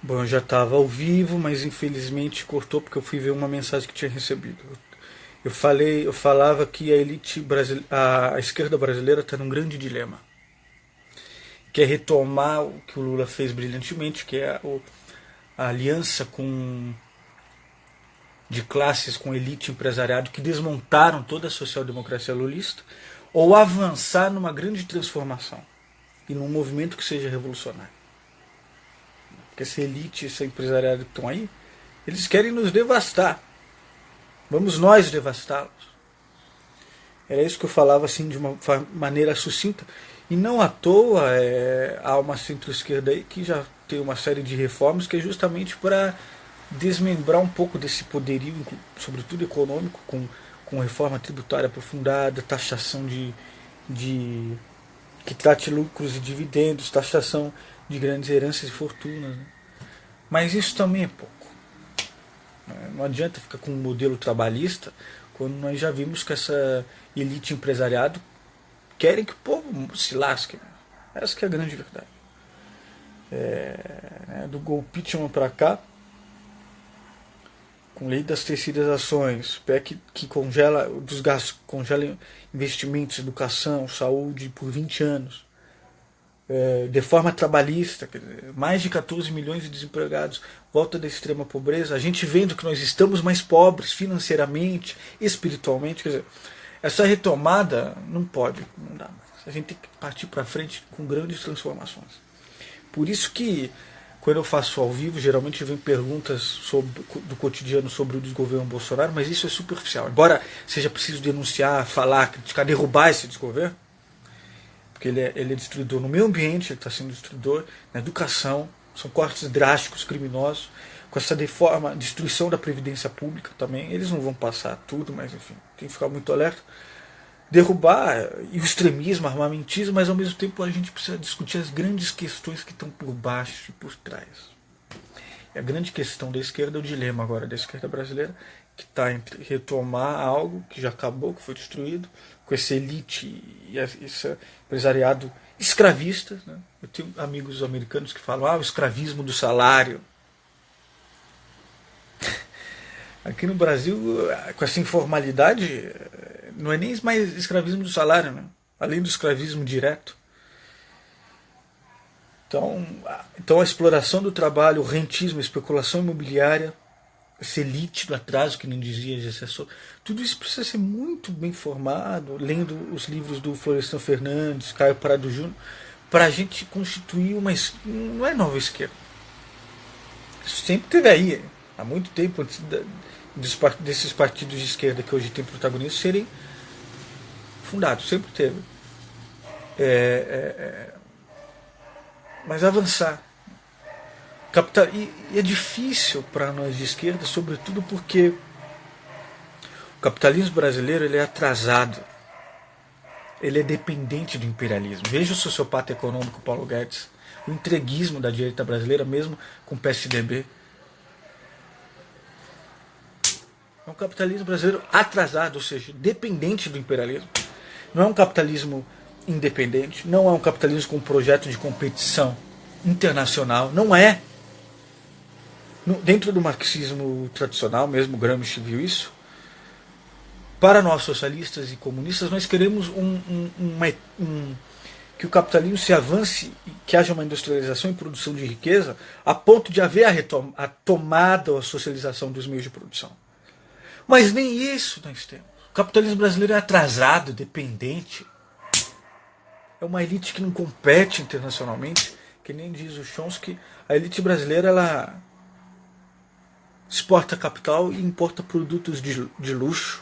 Bom, eu já estava ao vivo, mas infelizmente cortou porque eu fui ver uma mensagem que tinha recebido. Eu falava que a elite brasileira, a esquerda brasileira está num grande dilema. Que é retomar o que o Lula fez brilhantemente, que é a aliança de classes com elite empresariado que desmontaram toda a social-democracia lulista, ou avançar numa grande transformação e num movimento que seja revolucionário. Porque essa elite, esse empresariado que estão aí, eles querem nos devastar. Vamos nós devastá-los. Era isso que eu falava assim de uma maneira sucinta. E não à toa há uma centro-esquerda aí que já tem uma série de reformas que é justamente para desmembrar um pouco desse poderio, sobretudo econômico, com reforma tributária aprofundada, taxação de que trate lucros e dividendos, taxação de grandes heranças e fortunas. Né? Mas isso também é pouco. Não adianta ficar com um modelo trabalhista quando nós já vimos que essa elite empresariado querem que o povo se lasque. Essa que é a grande verdade. Do golpismo para cá, com lei das terceiras ações, PEC que congela dos gastos, congela investimentos, educação, saúde por 20 anos, de forma trabalhista, mais de 14 milhões de desempregados, volta da extrema pobreza, a gente vendo que nós estamos mais pobres financeiramente, espiritualmente, quer dizer, essa retomada não pode, não dá mais. A gente tem que partir para frente com grandes transformações. Por isso que quando eu faço ao vivo, geralmente vem perguntas do cotidiano sobre o desgoverno Bolsonaro, mas isso é superficial. Embora seja preciso denunciar, falar, criticar, derrubar esse desgoverno, porque ele é destruidor no meio ambiente, ele está sendo destruidor na educação, são cortes drásticos, criminosos, com essa destruição da previdência pública também, eles não vão passar tudo, mas enfim, tem que ficar muito alerta. Derrubar e o extremismo, armamentismo, mas ao mesmo tempo a gente precisa discutir as grandes questões que estão por baixo e por trás. E a grande questão da esquerda é o dilema agora da esquerda brasileira, que está entre retomar algo que já acabou, que foi destruído, com essa elite e esse empresariado escravista. Né? Eu tenho amigos americanos que falam, o escravismo do salário. Aqui no Brasil, com essa informalidade, não é nem mais escravismo do salário, né? Além do escravismo direto. Então a exploração do trabalho, o rentismo, a especulação imobiliária, essa elite do atraso, que nem dizia Gessé, tudo isso precisa ser muito bem formado, lendo os livros do Florestan Fernandes, Caio Prado Júnior, para a gente constituir uma... Não é nova esquerda. Isso sempre teve aí, há muito tempo, antes desses partidos de esquerda que hoje têm protagonismo serem fundados, sempre teve. Mas avançar. E é difícil para nós de esquerda, sobretudo porque o capitalismo brasileiro ele é atrasado. Ele é dependente do imperialismo. Veja o sociopata econômico Paulo Guedes, o entreguismo da direita brasileira, mesmo com o PSDB. É um capitalismo brasileiro atrasado, ou seja, dependente do imperialismo. Não é um capitalismo independente, não é um capitalismo com um projeto de competição internacional, não é. Dentro do marxismo tradicional, mesmo Gramsci viu isso, para nós socialistas e comunistas, nós queremos que o capitalismo se avance, que haja uma industrialização e produção de riqueza, a ponto de haver a tomada ou a socialização dos meios de produção. Mas nem isso nós temos. O capitalismo brasileiro é atrasado, dependente. É uma elite que não compete internacionalmente, que nem diz o Chomsky. A elite brasileira ela exporta capital e importa produtos de luxo.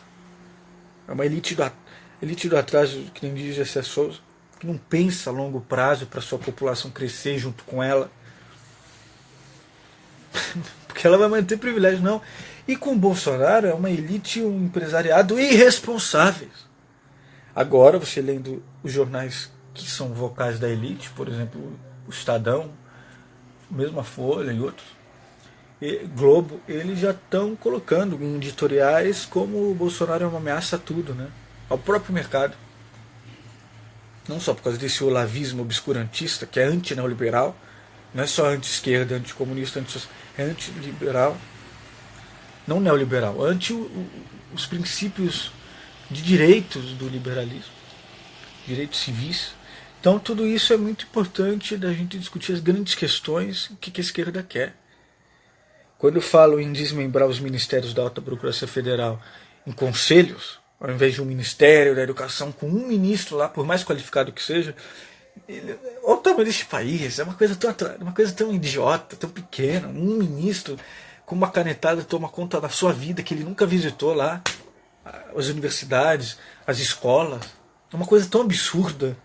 É uma elite do atraso, que nem diz Gessé Souza, que não pensa a longo prazo para sua população crescer junto com ela. Porque ela vai manter privilégios, não. E com o Bolsonaro é uma elite, um empresariado irresponsáveis. Agora, você lendo os jornais que são vocais da elite, por exemplo, o Estadão, mesmo a Folha e outros, Globo, eles já estão colocando em editoriais como o Bolsonaro é uma ameaça a tudo, né? Ao próprio mercado. Não só por causa desse olavismo obscurantista, que é anti-neoliberal, Não é só anti-esquerda, anticomunista, é antiliberal, não neoliberal, os princípios de direitos do liberalismo, direitos civis. Então tudo isso é muito importante da gente discutir as grandes questões que a esquerda quer. Quando eu falo em desmembrar os ministérios da alta burocracia federal em conselhos, ao invés de um ministério da educação com um ministro lá, por mais qualificado que seja, olha o tamanho deste país, é uma coisa tão idiota, tão pequena. Um ministro com uma canetada toma conta da sua vida, que ele nunca visitou lá, as universidades, as escolas. É uma coisa tão absurda.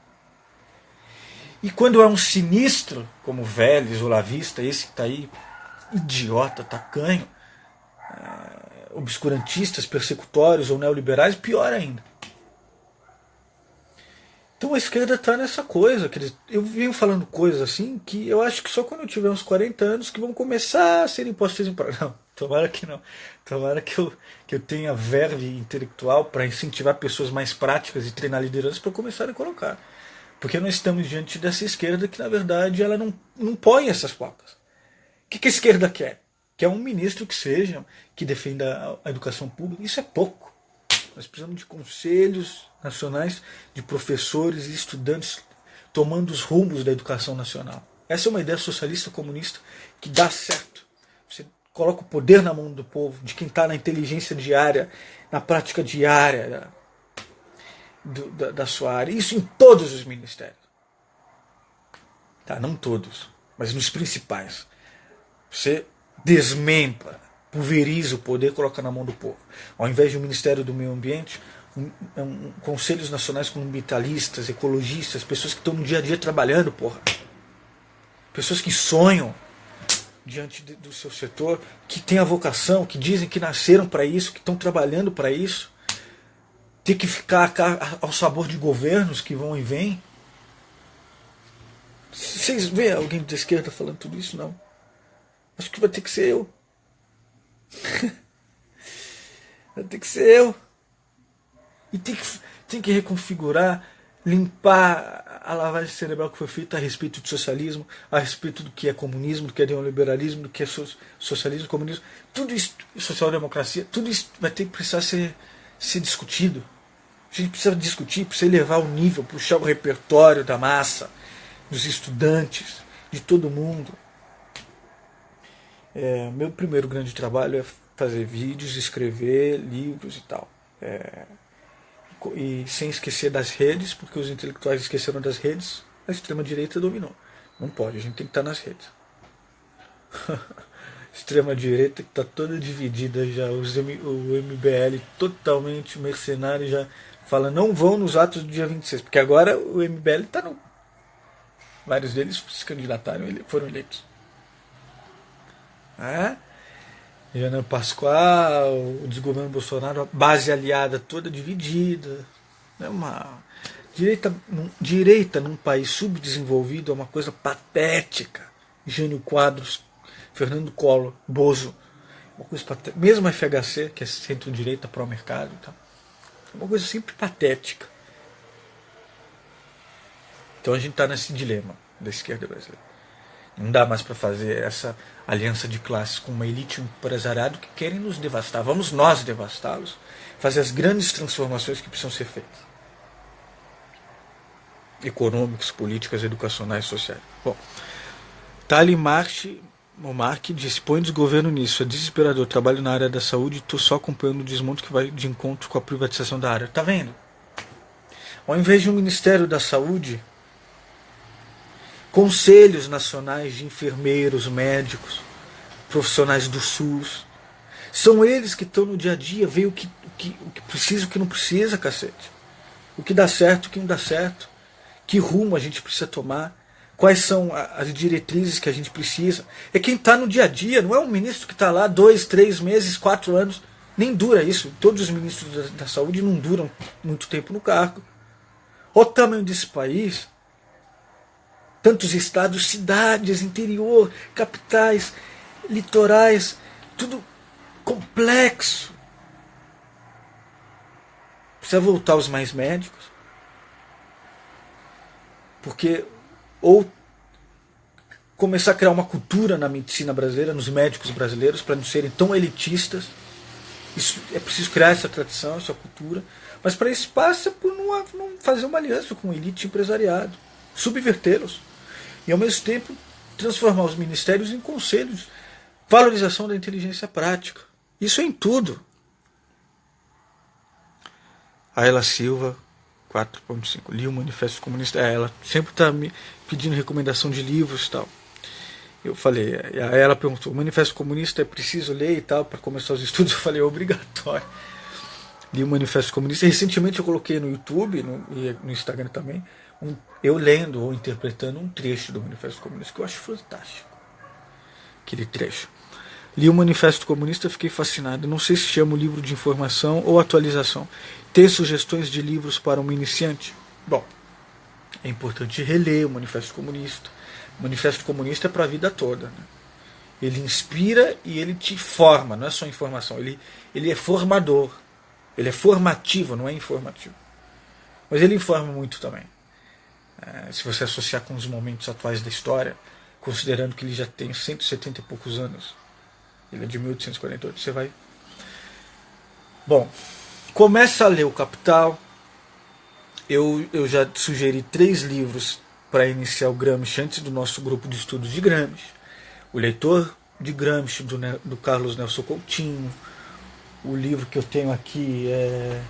E quando é um sinistro, como o Vélez, Olavista, esse que está aí, idiota, tacanho, obscurantistas, persecutórios ou neoliberais, pior ainda. Então a esquerda está nessa coisa. Quer dizer, eu venho falando coisas assim que eu acho que só quando eu tiver uns 40 anos que vão começar a ser impostas em prova. Não, tomara que não. Tomara que eu tenha verve intelectual para incentivar pessoas mais práticas e treinar liderança para começarem a colocar. Porque nós estamos diante dessa esquerda que, na verdade, ela não põe essas placas. O que a esquerda quer? Quer um ministro que defenda a educação pública. Isso é pouco. Nós precisamos de conselhos nacionais, de professores e estudantes tomando os rumos da educação nacional. Essa é uma ideia socialista comunista que dá certo. Você coloca o poder na mão do povo, de quem está na inteligência diária, na prática diária da sua área. Isso em todos os ministérios. Tá, não todos, mas nos principais. Você desmembra, pulveriza o poder, coloca na mão do povo. Ao invés de um Ministério do Meio Ambiente, conselhos nacionais com ambientalistas, ecologistas, pessoas que estão no dia a dia trabalhando, porra. Pessoas que sonham diante do seu setor, que têm a vocação, que dizem que nasceram para isso, que estão trabalhando para isso. Ter que ficar ao sabor de governos que vão e vêm. Vocês veem alguém da esquerda falando tudo isso? Não. Acho que vai ter que ser eu. Vai ter que ser eu. E tem que reconfigurar, limpar a lavagem cerebral que foi feita a respeito de socialismo, a respeito do que é comunismo, do que é neoliberalismo, do que é socialismo, comunismo. Tudo isso, social-democracia, tudo isso vai ter que precisar ser discutido. A gente precisa discutir, precisa elevar o nível, puxar o repertório da massa, dos estudantes, de todo mundo. Meu primeiro grande trabalho é fazer vídeos, escrever livros e tal. E sem esquecer das redes, porque os intelectuais esqueceram das redes, a extrema-direita dominou. Não pode, a gente tem que estar nas redes. Extrema-direita que está toda dividida já, o MBL totalmente mercenário já fala, não vão nos atos do dia 26, porque agora o MBL está no... Vários deles se candidataram e foram eleitos. Jana Pascoal, o desgoverno Bolsonaro, a base aliada toda dividida. É uma direita num país subdesenvolvido é uma coisa patética. Jânio Quadros, Fernando Collor, Bozo, uma coisa patética. Mesmo a FHC, que é centro-direita pró-mercado, tá? É uma coisa sempre patética. Então a gente está nesse dilema da esquerda brasileira. Não dá mais para fazer essa aliança de classes com uma elite empresariado que querem nos devastar. Vamos nós devastá-los, fazer as grandes transformações que precisam ser feitas. Econômicas, políticas, educacionais, sociais. Bom, Tali Mark disse, põe desgoverno nisso, é desesperador, trabalho na área da saúde e estou só acompanhando o desmonte que vai de encontro com a privatização da área. Tá vendo? Ao invés de um Ministério da Saúde, conselhos nacionais de enfermeiros, médicos, profissionais do SUS. São eles que estão no dia a dia, veem o que precisa e o que não precisa, cacete. O que dá certo, o que não dá certo. Que rumo a gente precisa tomar. Quais são as diretrizes que a gente precisa. É quem está no dia a dia, não é um ministro que está lá 2, 3 meses, 4 anos. Nem dura isso. Todos os ministros da saúde não duram muito tempo no cargo. Olha o tamanho desse país. Tantos estados, cidades, interior, capitais, litorais, tudo complexo. Precisa voltar os mais médicos, porque ou começar a criar uma cultura na medicina brasileira, nos médicos brasileiros, para não serem tão elitistas. Isso, é preciso criar essa tradição, essa cultura. Mas para isso passa por não fazer uma aliança com a elite empresariado, subvertê-los. E ao mesmo tempo transformar os ministérios em conselhos. Valorização da inteligência prática. Isso é em tudo. Ayla Silva, 4.5. Li o Manifesto Comunista. Ela sempre está me pedindo recomendação de livros e tal. Eu falei, aí ela perguntou, o Manifesto Comunista é preciso ler e tal para começar os estudos? Eu falei, é obrigatório. Li o Manifesto Comunista. Recentemente eu coloquei no YouTube e no Instagram também, eu lendo ou interpretando um trecho do Manifesto Comunista, que eu acho fantástico. Aquele trecho. Li o Manifesto Comunista e fiquei fascinado. Não sei se chama o livro de informação ou atualização. Ter sugestões de livros para um iniciante? Bom, é importante reler o Manifesto Comunista. O Manifesto Comunista é para a vida toda. Né? Ele inspira e ele te forma, não é só informação. Ele é formador. Ele é formativo, não é informativo. Mas ele informa muito também. Se você associar com os momentos atuais da história, considerando que ele já tem 170 e poucos anos, ele é de 1848, você vai... Bom, começa a ler o Capital. Eu já sugeri 3 livros para iniciar o Gramsci antes do nosso grupo de estudos de Gramsci. O Leitor de Gramsci, do Carlos Nelson Coutinho. O livro que eu tenho aqui é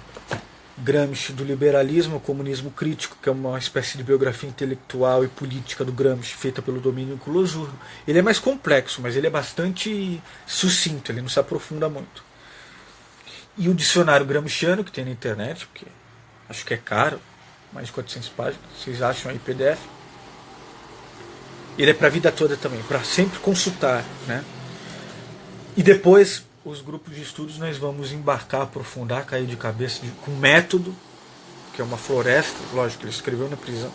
Gramsci, do Liberalismo ao Comunismo Crítico, que é uma espécie de biografia intelectual e política do Gramsci, feita pelo Domênico Losurdo. Ele é mais complexo, mas ele é bastante sucinto, ele não se aprofunda muito. E o dicionário gramsciano, que tem na internet, porque acho que é caro, mais de 400 páginas, vocês acham aí PDF. Ele é para a vida toda também, para sempre consultar. Né? E depois, os grupos de estudos, nós vamos embarcar, aprofundar, cair de cabeça com método, que é uma floresta, lógico, ele escreveu na prisão.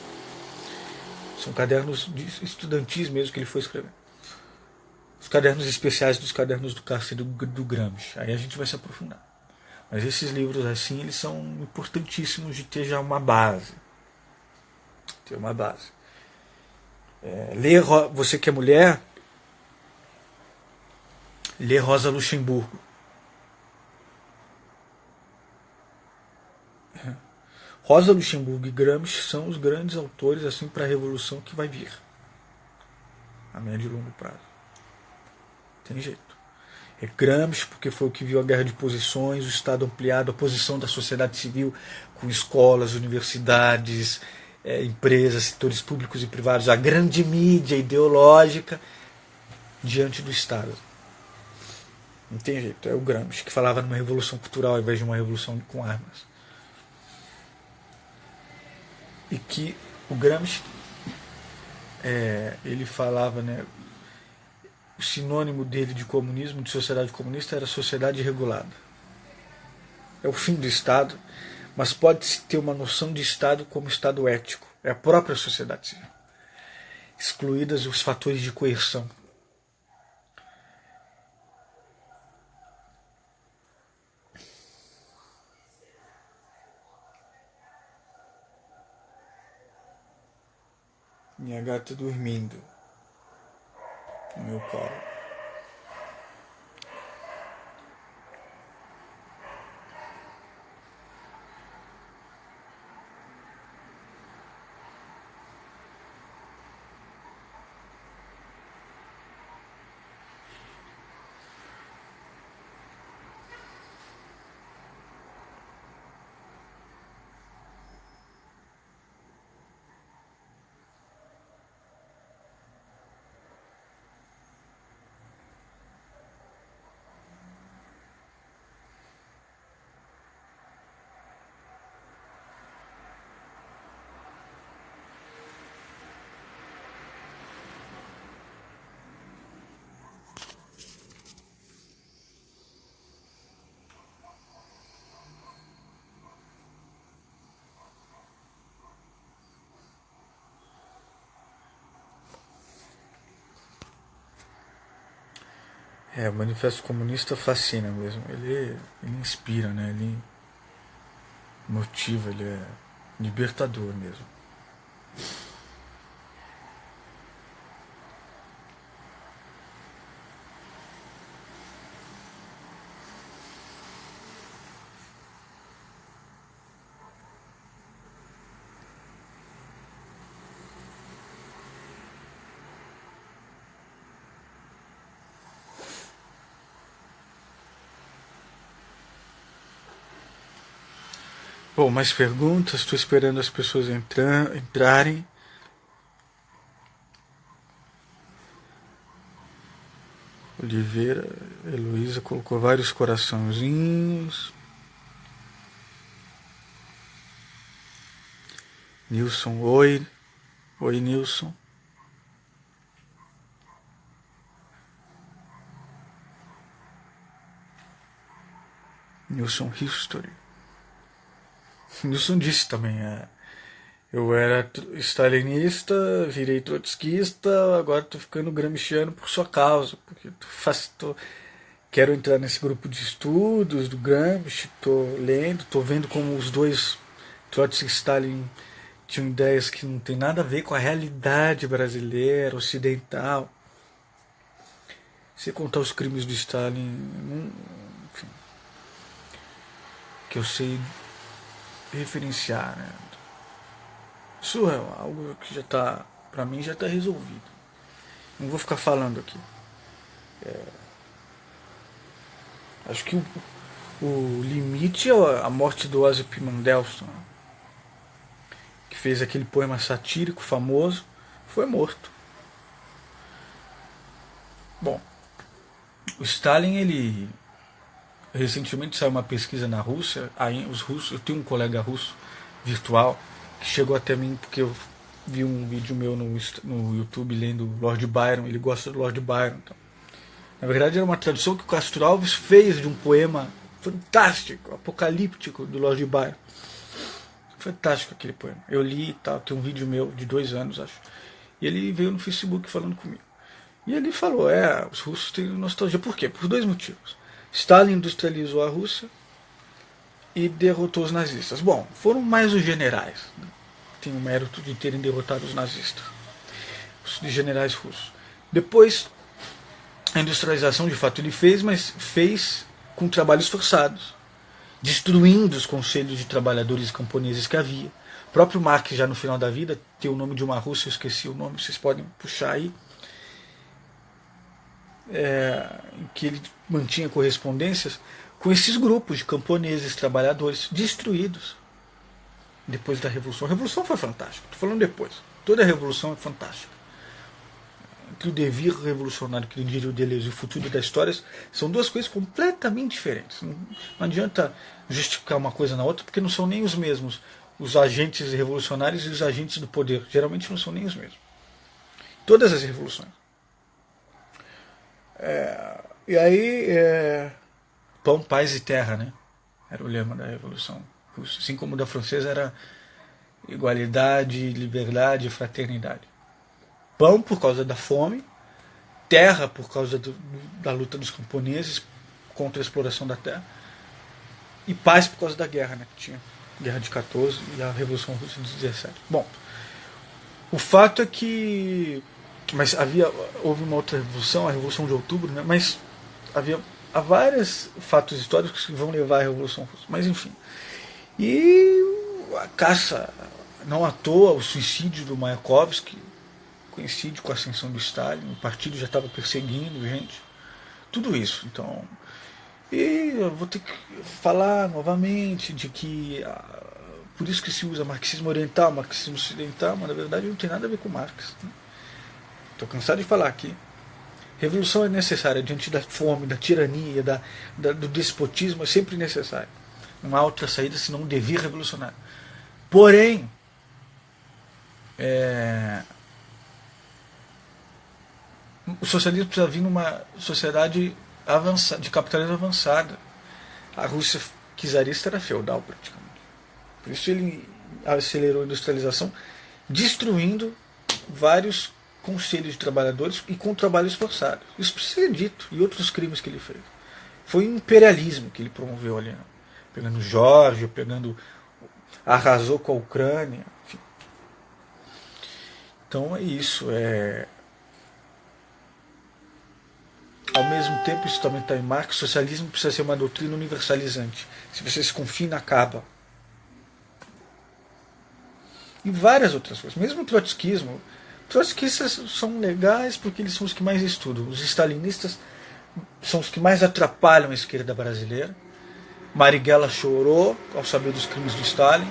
São cadernos estudantis mesmo que ele foi escrevendo. Os cadernos especiais dos cadernos do cárcere do Gramsci. Aí a gente vai se aprofundar. Mas esses livros assim, eles são importantíssimos de ter já uma base. Ter uma base. Ler, você que é mulher, lê Rosa Luxemburgo. Rosa Luxemburgo e Gramsci são os grandes autores assim para a revolução que vai vir a médio e longo prazo. Tem jeito. É Gramsci porque foi o que viu a guerra de posições, o Estado ampliado, a posição da sociedade civil com escolas, universidades, empresas, setores públicos e privados, a grande mídia ideológica diante do Estado. Não tem jeito. É o Gramsci que falava numa revolução cultural ao invés de uma revolução com armas. E que o Gramsci ele falava, né, o sinônimo dele de comunismo, de sociedade comunista, era sociedade regulada. É o fim do Estado, mas pode-se ter uma noção de Estado como Estado ético. É a própria sociedade civil. Excluídas os fatores de coerção. Minha gata dormindo no meu colo. O Manifesto Comunista fascina mesmo. Ele inspira, né? Ele motiva, ele é libertador mesmo. Bom, mais perguntas? Estou esperando as pessoas entrarem. Oliveira, Heloísa colocou vários coraçãozinhos. Nilson, oi. Oi, Nilson. Nilson History. Nilson disse também, eu era stalinista, virei trotskista, agora tô ficando gramsciano por sua causa, porque quero entrar nesse grupo de estudos do Gramsci, tô lendo, tô vendo como os dois, Trotsky e Stalin, tinham ideias que não tem nada a ver com a realidade brasileira, ocidental. Se contar os crimes do Stalin, enfim, que eu sei referenciar, né? Isso é algo que já está, para mim, já está resolvido. Não vou ficar falando aqui. Acho que o limite é a morte do Osip Mandelstam, que fez aquele poema satírico famoso, foi morto. Bom, o Stalin, ele recentemente saiu uma pesquisa na Rússia, aí os russos, eu tenho um colega russo virtual que chegou até mim porque eu vi um vídeo meu no YouTube lendo Lord Byron, ele gosta do Lord Byron. Então. Na verdade era uma tradução que o Castro Alves fez de um poema fantástico, apocalíptico do Lord Byron. Fantástico aquele poema. Eu li e tal, tem um vídeo meu de 2 anos, acho. E ele veio no Facebook falando comigo. E ele falou, os russos têm nostalgia. Por quê? Por 2 motivos. Stalin industrializou a Rússia e derrotou os nazistas. Bom, foram mais os generais. Né? Tem o mérito de terem derrotado os nazistas. Os generais russos. Depois, a industrialização de fato ele fez, mas fez com trabalhos forçados. Destruindo os conselhos de trabalhadores e camponeses que havia. O próprio Marx, já no final da vida, tem o nome de uma Rússia, eu esqueci o nome, vocês podem puxar aí. Em que ele mantinha correspondências com esses grupos de camponeses, trabalhadores, destruídos depois da Revolução. A Revolução foi fantástica, estou falando depois. Toda a Revolução é fantástica. Que o devir revolucionário, que diria o Deleuze, e o futuro da história são 2 coisas completamente diferentes. Não adianta justificar uma coisa na outra, porque não são nem os mesmos. Os agentes revolucionários e os agentes do poder geralmente não são nem os mesmos. Todas as revoluções. E aí, pão, paz e terra, né? Era o lema da Revolução Russa. Assim como o da francesa era igualdade, liberdade e fraternidade. Pão por causa da fome, terra por causa da luta dos camponeses contra a exploração da terra, e paz por causa da guerra, né? Que tinha a Guerra de 14 e a Revolução Russa de 17. Bom, o fato é que mas houve uma outra revolução, a Revolução de Outubro, né? Mas há vários fatos históricos que vão levar à Revolução Russa. Mas enfim. E a caça, não à toa, o suicídio do Mayakovsky coincide com a ascensão do Stalin, o partido já estava perseguindo gente. Tudo isso. Então, e eu vou ter que falar novamente de que por isso que se usa marxismo oriental, marxismo ocidental, mas na verdade não tem nada a ver com Marx. Estou cansado de falar aqui. Revolução é necessária diante da fome, da tirania, do despotismo, é sempre necessário. Não há outra saída senão um devir revolucionário. Porém, o socialismo precisa vir numa sociedade avançada, de capitalismo avançada. A Rússia czarista era feudal praticamente. Por isso ele acelerou a industrialização, destruindo vários conselhos de trabalhadores e com trabalhos forçados. Isso precisa ser dito. E outros crimes que ele fez. Foi o imperialismo que ele promoveu ali. Né? Pegando Geórgia, arrasou com a Ucrânia. Enfim. Então é isso. Ao mesmo tempo, isso também está em Marx, o socialismo precisa ser uma doutrina universalizante. Se você se confina, acaba. E várias outras coisas. Mesmo o trotskismo. Trotskistas são legais porque eles são os que mais estudam. Os stalinistas são os que mais atrapalham a esquerda brasileira. Marighella chorou ao saber dos crimes de Stalin.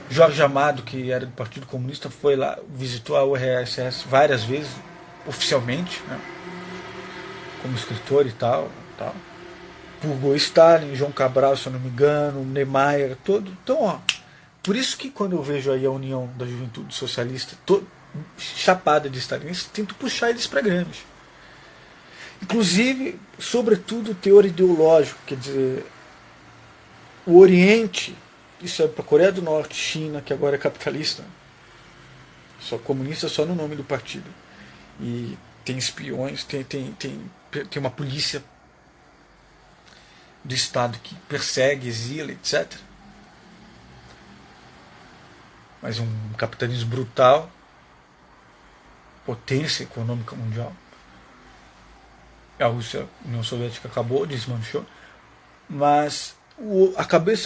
Jorge Amado, que era do Partido Comunista, foi lá, visitou a URSS várias vezes, oficialmente, né, como escritor e tal. Purgou Stalin, João Cabral, se eu não me engano, Niemeyer, todo. Então, ó, por isso que quando eu vejo aí a União da Juventude Socialista chapada de stalinista, tento puxar eles para Gramsci. Inclusive, sobretudo, o teor ideológico, quer dizer, o Oriente, isso é para a Coreia do Norte, China, que agora é capitalista, só comunista só no nome do partido, e tem espiões, tem uma polícia do Estado que persegue, exila, etc. Mas um capitalismo brutal, potência econômica mundial. A Rússia, a União Soviética acabou, desmanchou, mas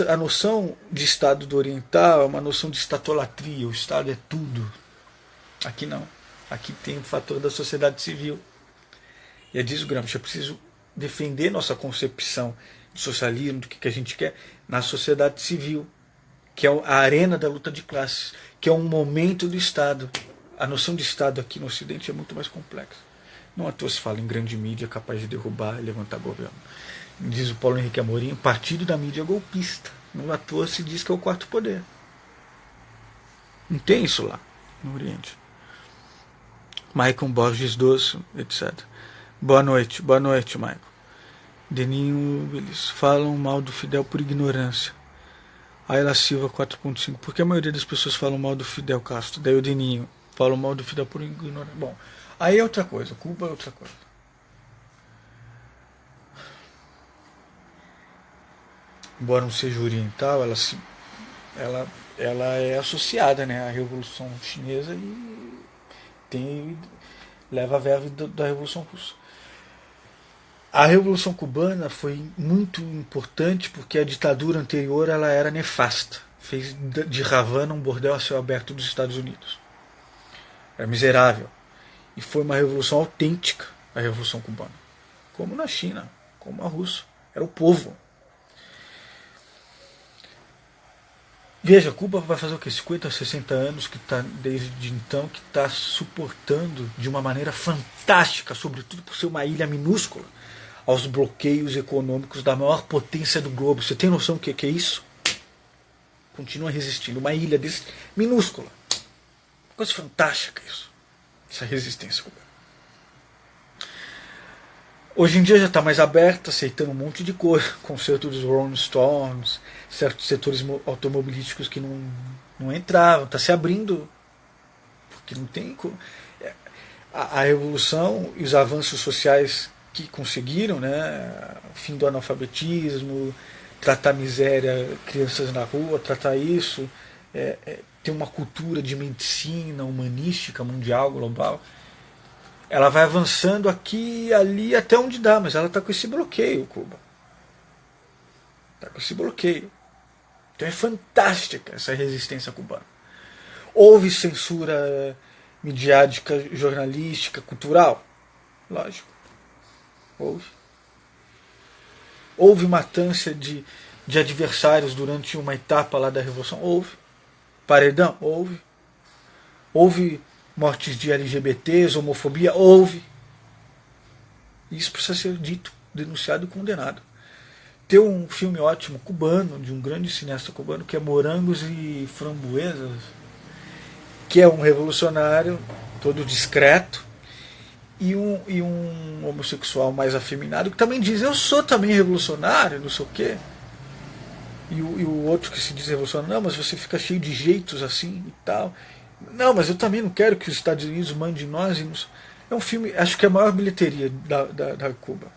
a noção de Estado do Oriental é uma noção de estatolatria, o Estado é tudo. Aqui não. Aqui tem o fator da sociedade civil. E diz o Gramsci, é preciso defender nossa concepção de socialismo, do que a gente quer, na sociedade civil, que é a arena da luta de classes, que é um momento do Estado. A noção de Estado aqui no Ocidente é muito mais complexa. Não à toa se fala em grande mídia capaz de derrubar e levantar governo. Diz o Paulo Henrique Amorim, o partido da mídia golpista. Não à toa se diz que é o quarto poder. Não tem isso lá no Oriente. Maicon Borges Doce, etc. Boa noite, Maicon. Deninho, eles falam mal do Fidel por ignorância. Ayla Silva 4.5. Por que a maioria das pessoas falam mal do Fidel Castro? Daí o Deninho, falam mal do Fidel por ignorância. Bom, aí é outra coisa, Cuba é outra coisa. Embora não seja oriental, ela é associada, né, à Revolução Chinesa e leva a verve da Revolução Russa. A Revolução Cubana foi muito importante porque a ditadura anterior ela era nefasta. Fez de Havana um bordel a céu aberto dos Estados Unidos. Era miserável. E foi uma revolução autêntica, a Revolução Cubana. Como na China, como a Rússia. Era o povo. Veja, Cuba vai fazer o quê? 50, 60 anos que tá, desde então, que está suportando de uma maneira fantástica, sobretudo por ser uma ilha minúscula, aos bloqueios econômicos da maior potência do globo. Você tem noção do que é isso? Continua resistindo. Uma ilha minúscula. Coisa fantástica isso. Essa resistência cubana. Hoje em dia já está mais aberta, aceitando um monte de coisa. Concerto dos Rolling Stones, certos setores automobilísticos que não entravam. Está se abrindo. Porque não tem... A revolução e os avanços sociais que conseguiram, né, fim do analfabetismo, tratar miséria, crianças na rua, tratar isso, ter uma cultura de medicina humanística mundial, global, ela vai avançando aqui e ali até onde dá, mas ela está com esse bloqueio, Cuba. Está com esse bloqueio. Então é fantástica essa resistência cubana. Houve censura midiática, jornalística, cultural? Lógico. Houve matança de adversários durante uma etapa lá da Revolução? Houve. Paredão? Houve. Houve mortes de LGBTs, homofobia? Houve. Isso precisa ser dito, denunciado e condenado. Tem um filme ótimo cubano, de um grande cineasta cubano, que é Morangos e Framboesas, que é um revolucionário todo discreto, e um homossexual mais afeminado que também diz, eu sou também revolucionário, não sei o quê. E o outro que se diz revolucionário, não, mas você fica cheio de jeitos assim e tal. Não, mas eu também não quero que os Estados Unidos mandem em nós. É um filme, acho que é a maior bilheteria da Cuba.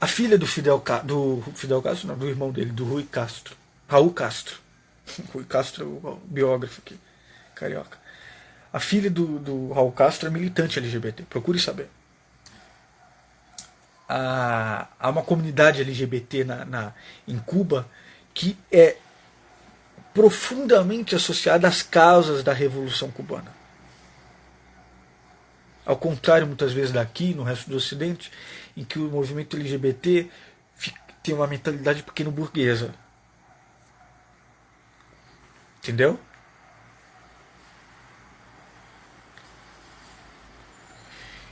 A filha do Fidel Castro, não, do irmão dele, do Raul Castro. Rui Castro é o biógrafo aqui, carioca. A filha do Raul Castro é militante LGBT, procure saber. Há uma comunidade LGBT em Cuba que é profundamente associada às causas da Revolução Cubana. Ao contrário, muitas vezes daqui, no resto do Ocidente, em que o movimento LGBT tem uma mentalidade pequeno burguesa. Entendeu?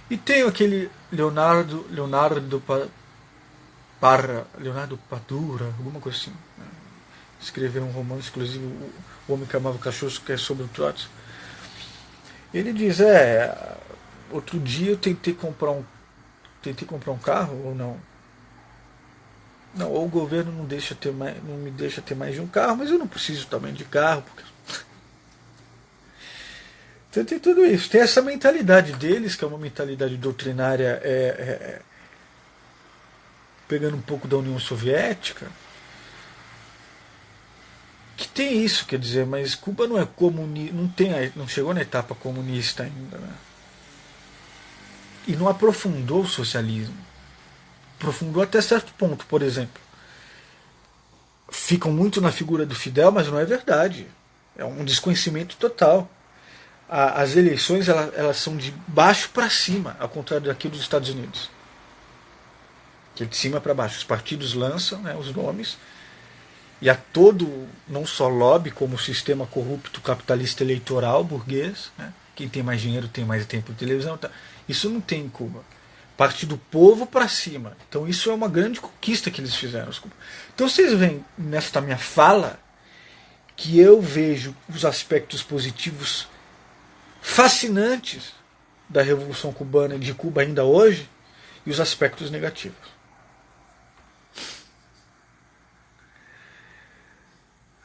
E tem aquele Leonardo Padura, alguma coisa assim. Escreveu um romance, inclusive O Homem que Amava Cachorros, que é sobre o Trotsky. Ele diz, outro dia eu tentei comprar um carro ou não. Não, ou o governo não me deixa ter mais de um carro, mas eu não preciso também de carro, porque então tem tudo isso. Tem essa mentalidade deles, que é uma mentalidade doutrinária, pegando um pouco da União Soviética, que tem isso, quer dizer, mas Cuba não é comunista, não chegou na etapa comunista ainda, né? E não aprofundou o socialismo. Aprofundou até certo ponto, por exemplo. Ficam muito na figura do Fidel, mas não é verdade. É um desconhecimento total. As eleições elas são de baixo para cima, ao contrário daqui dos Estados Unidos. Que é de cima para baixo. Os partidos lançam, né, os nomes, e há todo, não só lobby, como o sistema corrupto capitalista eleitoral burguês. Né? Quem tem mais dinheiro tem mais tempo de televisão. Tá. Isso não tem em Cuba. Parte do povo para cima. Então isso é uma grande conquista que eles fizeram. Então vocês veem nesta minha fala que eu vejo os aspectos positivos fascinantes da Revolução Cubana e de Cuba ainda hoje e os aspectos negativos.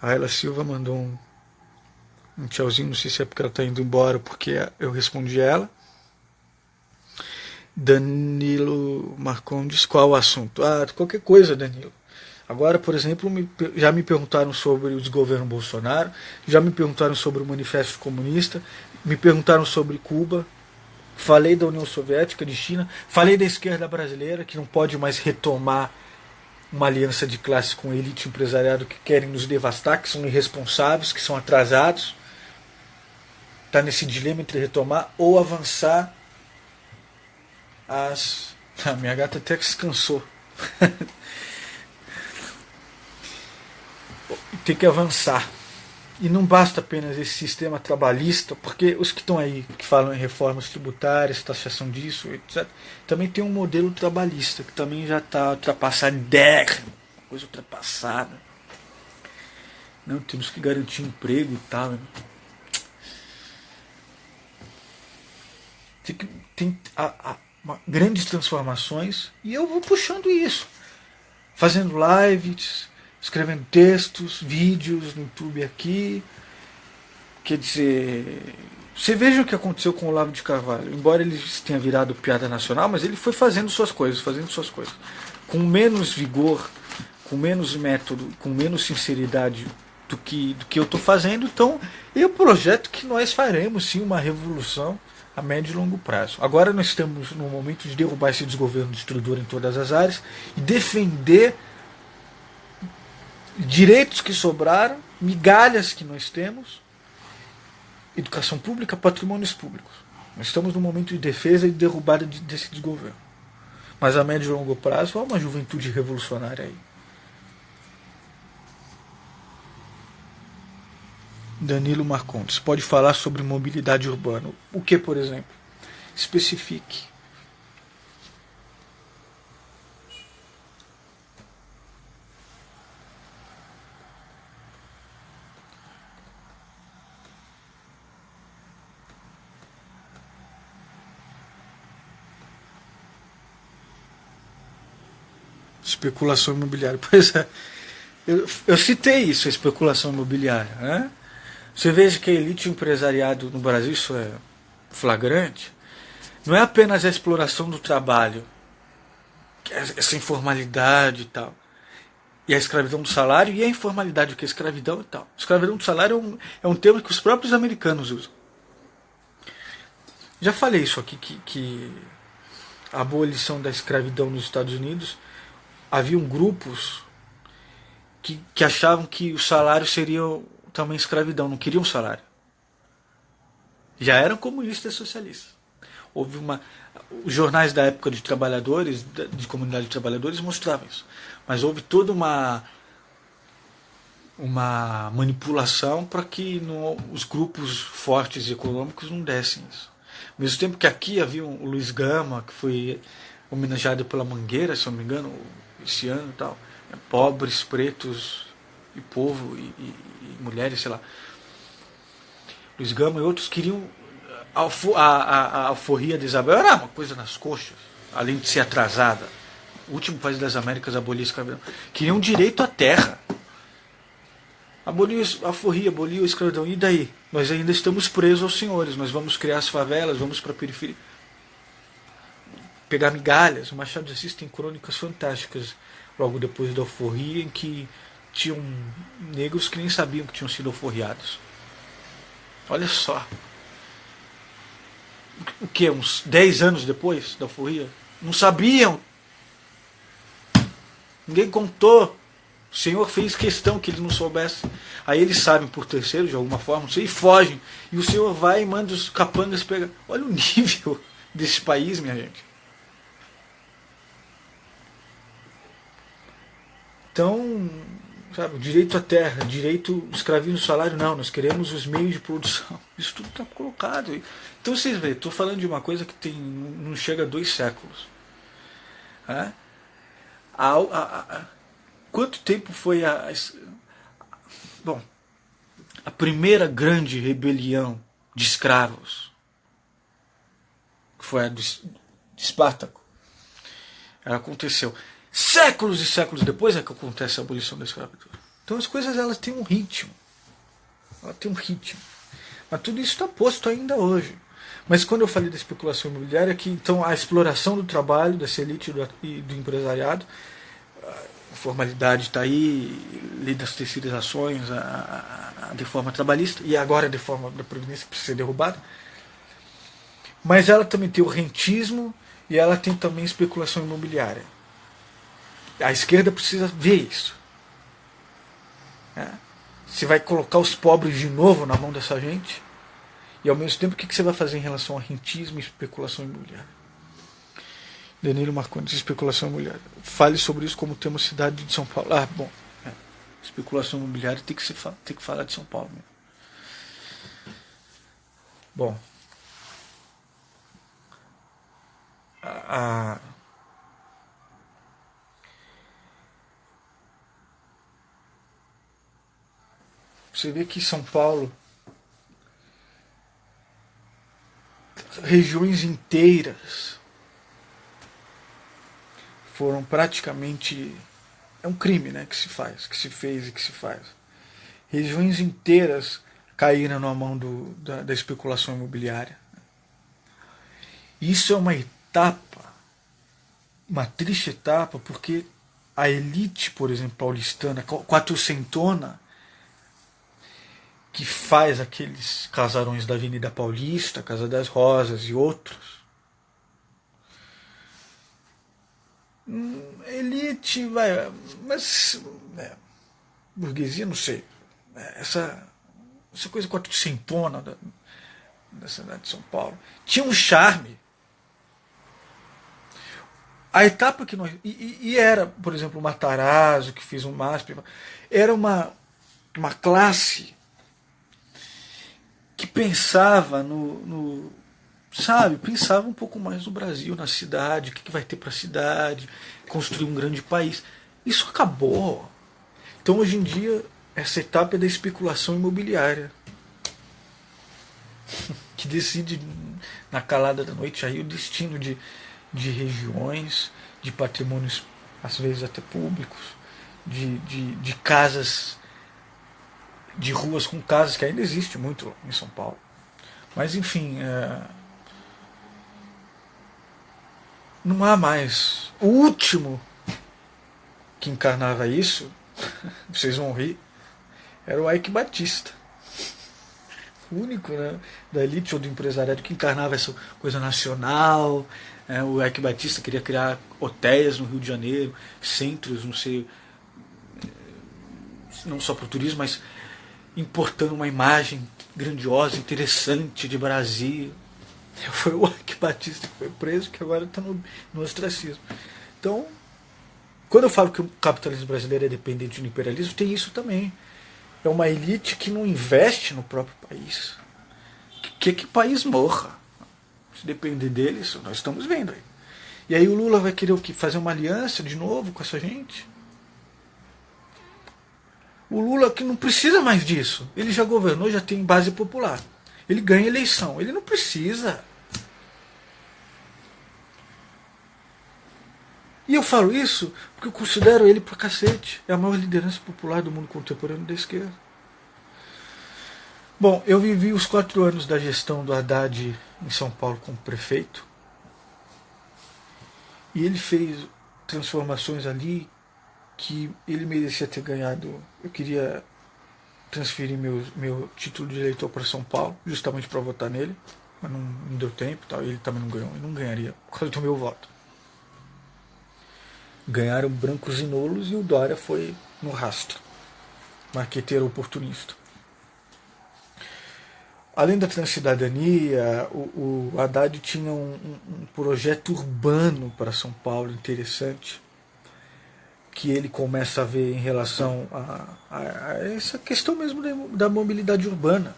A Ayla Silva mandou um tchauzinho, não sei se é porque ela está indo embora ou porque eu respondi a ela. Danilo Marcondes, qual o assunto? Qualquer coisa, Danilo. Agora, por exemplo, já me perguntaram sobre o desgoverno Bolsonaro, já me perguntaram sobre o Manifesto Comunista, me perguntaram sobre Cuba, falei da União Soviética, de China, falei da esquerda brasileira, que não pode mais retomar uma aliança de classe com a elite empresariado que querem nos devastar, que são irresponsáveis, que são atrasados. Está nesse dilema entre retomar ou avançar A minha gata até que se cansou. Tem que avançar. E não basta apenas esse sistema trabalhista, porque os que estão aí, que falam em reformas tributárias, taxação disso, etc., também tem um modelo trabalhista, que também já está ultrapassado, coisa ultrapassada. Não, temos que garantir emprego e tal. Né? Tem grandes transformações, e eu vou puxando isso. Fazendo lives, escrevendo textos, vídeos no YouTube aqui. Quer dizer, você veja o que aconteceu com o Olavo de Carvalho. Embora ele tenha virado piada nacional, mas ele foi fazendo suas coisas. Com menos vigor, com menos método, com menos sinceridade do que eu estou fazendo. Então, eu projeto que nós faremos sim uma revolução a médio e longo prazo. Agora nós estamos no momento de derrubar esse desgoverno destruidor em todas as áreas e defender direitos que sobraram, migalhas que nós temos, educação pública, patrimônios públicos. Nós estamos no momento de defesa e de derrubada desse desgoverno. Mas a médio e longo prazo há uma juventude revolucionária aí. Danilo Marcondes, pode falar sobre mobilidade urbana. O que, por exemplo? Especifique. Especulação imobiliária. Pois é, eu citei isso, a especulação imobiliária. Né? Você veja que a elite empresariado no Brasil, isso é flagrante, não é apenas a exploração do trabalho, essa informalidade e tal, e a escravidão do salário, e a informalidade, o que é escravidão e tal. Escravidão do salário é um termo que os próprios americanos usam. Já falei isso aqui, que a abolição da escravidão nos Estados Unidos, haviam grupos que achavam que o salário seria também escravidão, não queriam salário. Já eram comunistas e socialistas. Houve uma... Os jornais da época de trabalhadores, de comunidade de trabalhadores, mostravam isso. Mas houve toda uma manipulação para que os grupos fortes econômicos não dessem isso. Ao mesmo tempo que aqui havia o Luiz Gama, que foi homenageado pela Mangueira, se eu não me engano, esse ano e tal. Pobres, pretos e povo e mulheres, sei lá. Luiz Gama e outros queriam... A alforria de Isabel era uma coisa nas coxas, além de ser atrasada. O último país das Américas a abolir a escravidão. Queriam direito à terra. Aboliu a alforria, aboliu a escravidão. E daí? Nós ainda estamos presos aos senhores. Nós vamos criar as favelas, vamos para a periferia. Pegar migalhas. O Machado de Assis tem crônicas fantásticas logo depois da alforria, em que tinham negros que nem sabiam que tinham sido alforriados. Olha só. O que? Uns 10 anos depois da alforria? Não sabiam. Ninguém contou. O Senhor fez questão que eles não soubessem. Aí eles sabem por terceiro, de alguma forma, não sei, e fogem. E o Senhor vai e manda os capangas pegar. Olha o nível desse país, minha gente. Então, sabe, direito à terra, direito escravismo, salário, não, nós queremos os meios de produção. Isso tudo está colocado. Então vocês veem, estou falando de uma coisa que não chega a 2 séculos. É? Quanto tempo foi Bom, a primeira grande rebelião de escravos, que foi a de Espartaco, ela aconteceu séculos e séculos depois é que acontece a abolição da escravidão. Então as coisas elas têm um ritmo. Ela tem um ritmo. Mas tudo isso está posto ainda hoje. Mas quando eu falei da especulação imobiliária, que então a exploração do trabalho, dessa elite e do empresariado, a formalidade está aí, lei das terceirizações, a reforma trabalhista, e agora a reforma da Previdência que precisa ser derrubada. Mas ela também tem o rentismo e ela tem também especulação imobiliária. A esquerda precisa ver isso. Você vai colocar os pobres de novo na mão dessa gente? E ao mesmo tempo, o que você vai fazer em relação a rentismo e especulação imobiliária? Danilo Marcondes, especulação imobiliária. Fale sobre isso como tema cidade de São Paulo. Ah, bom. Especulação imobiliária tem que falar de São Paulo mesmo. Bom. Você vê que São Paulo, regiões inteiras foram praticamente... É um crime, né, que se faz, que se fez e que se faz. Regiões inteiras caíram na mão da especulação imobiliária. Isso é uma etapa, uma triste etapa, porque a elite, por exemplo, paulistana, quatrocentona, que faz aqueles casarões da Avenida Paulista, Casa das Rosas e outros, elite, mas burguesia, não sei, essa coisa quatrocentona da cidade de São Paulo tinha um charme. A etapa que nós... E era, por exemplo, o Matarazzo, que fez um MASP, era uma classe que pensava sabe, pensava um pouco mais no Brasil, na cidade, o que vai ter para a cidade, construir um grande país. Isso acabou. Então hoje em dia essa etapa é da especulação imobiliária, que decide na calada da noite aí o destino de regiões, de patrimônios às vezes até públicos, de casas, de ruas com casas, que ainda existe muito em São Paulo. Mas enfim, não há mais. O último que encarnava isso, vocês vão rir, era o Eike Batista. O único, né, da elite ou do empresariado que encarnava essa coisa nacional. O Eike Batista queria criar hotéis no Rio de Janeiro, centros, não sei, não só para o turismo, mas importando uma imagem grandiosa, interessante de Brasil. Foi o Ike Batista que foi preso, que agora está no ostracismo. Então, quando eu falo que o capitalismo brasileiro é dependente do imperialismo, tem isso também. É uma elite que não investe no próprio país. Que o país morra. Se depender deles, nós estamos vendo aí. E aí o Lula vai querer o quê? Fazer uma aliança de novo com essa gente? O Lula que não precisa mais disso. Ele já governou, já tem base popular. Ele ganha eleição. Ele não precisa. E eu falo isso porque eu considero ele pra cacete. É a maior liderança popular do mundo contemporâneo da esquerda. Bom, eu vivi os 4 anos da gestão do Haddad em São Paulo como prefeito. E ele fez transformações ali que ele merecia ter ganhado. Eu queria transferir meu título de eleitor para São Paulo, justamente para votar nele, mas não deu tempo, tal. Ele também não ganhou, ele não ganharia por causa do meu voto. Ganharam brancos e nulos e o Dória foi no rastro. Marqueteiro oportunista. Além da transcidadania, o Haddad tinha um projeto urbano para São Paulo interessante, que ele começa a ver em relação a essa questão mesmo da mobilidade urbana,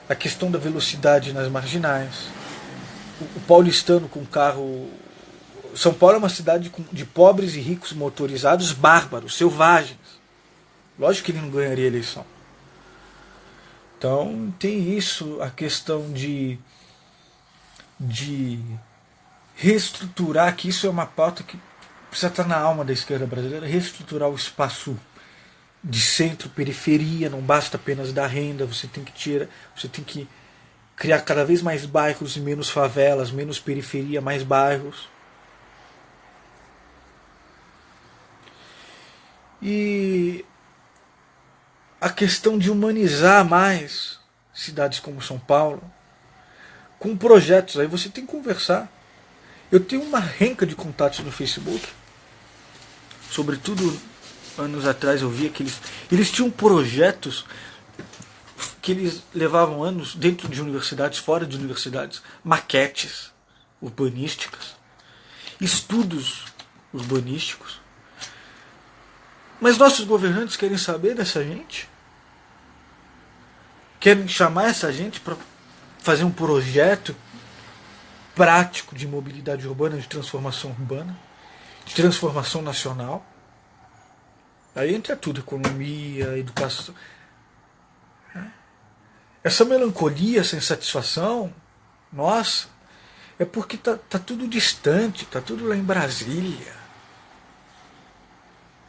a questão da velocidade nas marginais. O paulistano com carro. São Paulo é uma cidade de pobres e ricos motorizados bárbaros, selvagens. Lógico que ele não ganharia a eleição. Então tem isso, a questão de reestruturar, que isso é uma pauta que precisa estar na alma da esquerda brasileira, reestruturar o espaço de centro-periferia, não basta apenas dar renda, você tem que criar cada vez mais bairros e menos favelas, menos periferia, mais bairros. E a questão de humanizar mais cidades como São Paulo, com projetos, aí você tem que conversar. Eu tenho uma renca de contatos no Facebook, sobretudo anos atrás eu via que eles tinham projetos que eles levavam anos dentro de universidades, fora de universidades, maquetes urbanísticas, estudos urbanísticos. Mas nossos governantes querem saber dessa gente? Querem chamar essa gente para fazer um projeto prático de mobilidade urbana, de transformação urbana, de transformação nacional? Aí entra tudo, economia, educação. Essa melancolia, essa insatisfação, nossa, é porque tá tudo distante, tá tudo lá em Brasília.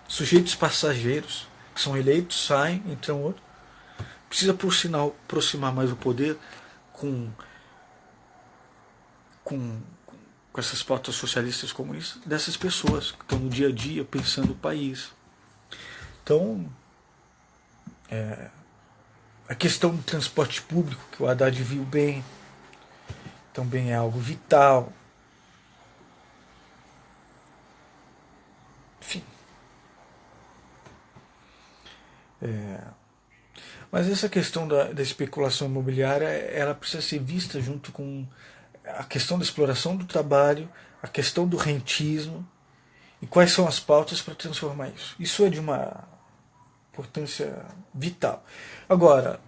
Sujeitos passageiros, que são eleitos, saem, entram outros. Precisa, por sinal, aproximar mais o poder com essas pautas socialistas comunistas dessas pessoas que estão no dia a dia pensando o país. Então, a questão do transporte público, que o Haddad viu bem, também é algo vital. Enfim. Mas essa questão da especulação imobiliária, ela precisa ser vista junto com a questão da exploração do trabalho, a questão do rentismo e quais são as pautas para transformar isso. Isso é de uma importância vital. Agora,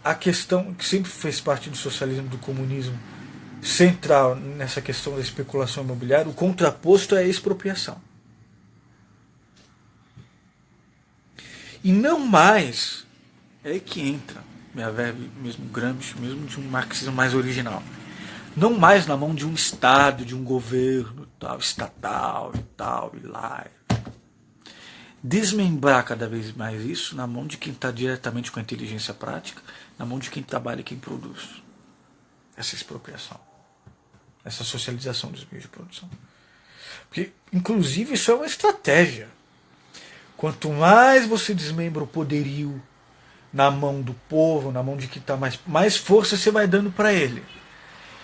a questão que sempre fez parte do socialismo, do comunismo, central nessa questão da especulação imobiliária, o contraposto é a expropriação. E não mais, é aí que entra, minha verve, mesmo Gramsci, mesmo de um marxismo mais original. Não mais na mão de um Estado, de um governo tal, estatal e tal, e lá. Desmembrar cada vez mais isso na mão de quem está diretamente com a inteligência prática, na mão de quem trabalha e quem produz. Essa expropriação, essa socialização dos meios de produção. Porque, inclusive, isso é uma estratégia. Quanto mais você desmembra o poderio na mão do povo, na mão de quem está mais força você vai dando para ele.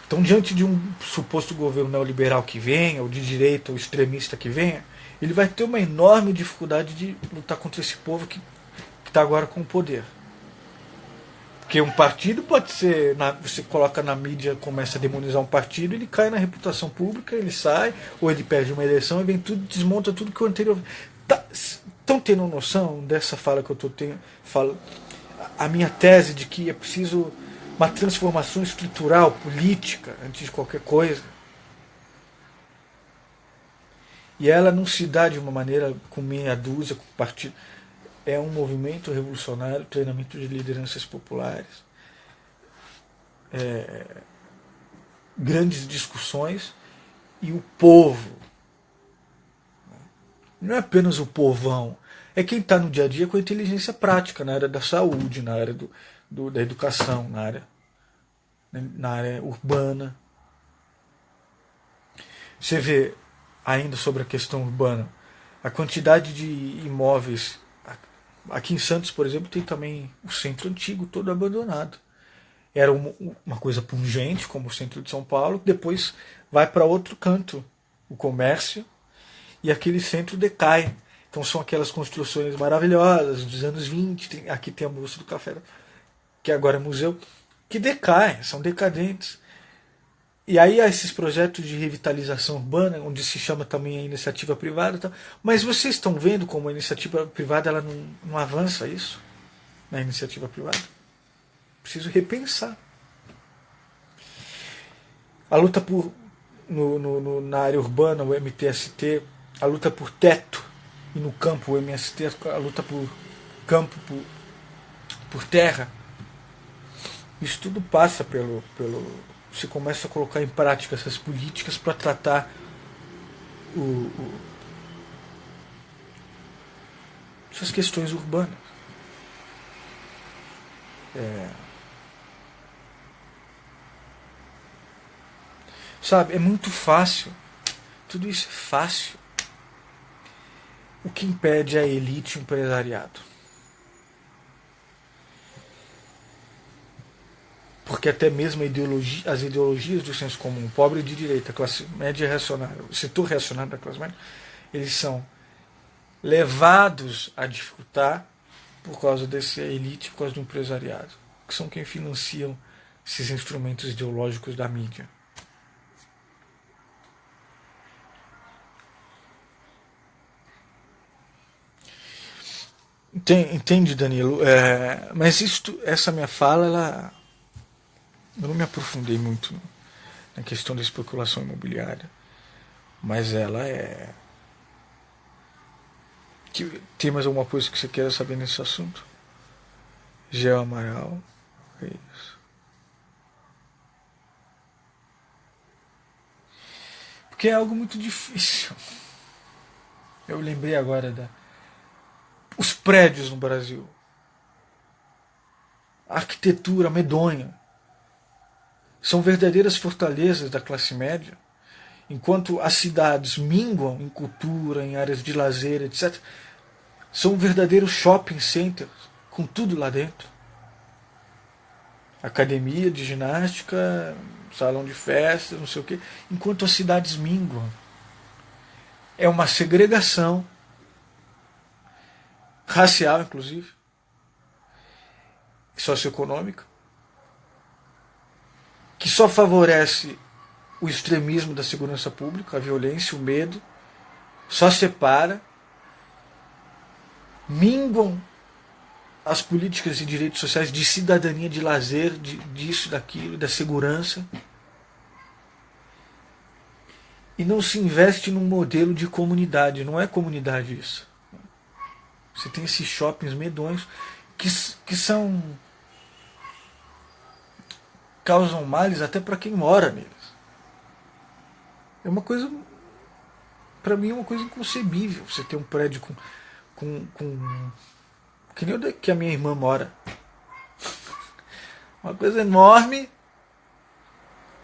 Então, diante de um suposto governo neoliberal que venha, ou de direita, ou extremista que venha, ele vai ter uma enorme dificuldade de lutar contra esse povo que está agora com o poder. Porque um partido pode ser, você coloca na mídia, começa a demonizar um partido, ele cai na reputação pública, ele sai, ou ele perde uma eleição e vem tudo, desmonta tudo que o anterior. Estão tendo noção dessa fala que eu estou tendo? A minha tese de que é preciso uma transformação estrutural, política, antes de qualquer coisa. E ela não se dá de uma maneira com meia dúzia, com partido. É um movimento revolucionário, treinamento de lideranças populares, grandes discussões, e o povo. Não é apenas o povão, é quem está no dia a dia com a inteligência prática, na área da saúde, na área da educação, na área urbana. Você vê, ainda sobre a questão urbana, a quantidade de imóveis. Aqui em Santos, por exemplo, tem também o centro antigo todo abandonado. Era uma coisa pungente, como o centro de São Paulo, depois vai para outro canto, o comércio, e aquele centro decai. Então são aquelas construções maravilhosas dos anos 20, aqui tem a Bolsa do Café, que agora é museu, que decaem, são decadentes. E aí há esses projetos de revitalização urbana, onde se chama também a iniciativa privada. Tal. Mas vocês estão vendo como a iniciativa privada ela não avança isso? Na iniciativa privada? Preciso repensar. A luta na área urbana, o MTST, a luta por teto, e no campo, o MST, a luta por campo, por terra. Isso tudo passa pelo você começa a colocar em prática essas políticas para tratar essas questões urbanas. Sabe, é muito fácil. Tudo isso é fácil. O que impede a elite e o empresariado? Porque até mesmo as ideologias do senso comum, pobre de direita, classe média reacionária, o setor reacionário da classe média, eles são levados a dificultar por causa dessa elite, por causa do empresariado, que são quem financiam esses instrumentos ideológicos da mídia. Entende, Danilo? Mas essa minha fala, eu não me aprofundei muito na questão da especulação imobiliária, mas ela é... Tem mais alguma coisa que você queira saber nesse assunto? Geo Amaral, é isso. Porque é algo muito difícil. Eu lembrei agora os prédios no Brasil. A arquitetura medonha. São verdadeiras fortalezas da classe média, enquanto as cidades minguam em cultura, em áreas de lazer, etc. São verdadeiros shopping centers, com tudo lá dentro. Academia de ginástica, salão de festas, não sei o quê, enquanto as cidades minguam. É uma segregação, racial inclusive, socioeconômica, que só favorece o extremismo da segurança pública, a violência, o medo, só separa, minguam as políticas e direitos sociais de cidadania, de lazer, disso, daquilo, da segurança, e não se investe num modelo de comunidade. Não é comunidade isso. Você tem esses shoppings medonhos que causam males até para quem mora neles. É uma coisa, para mim é uma coisa inconcebível você ter um prédio que nem o que a minha irmã mora. Uma coisa enorme,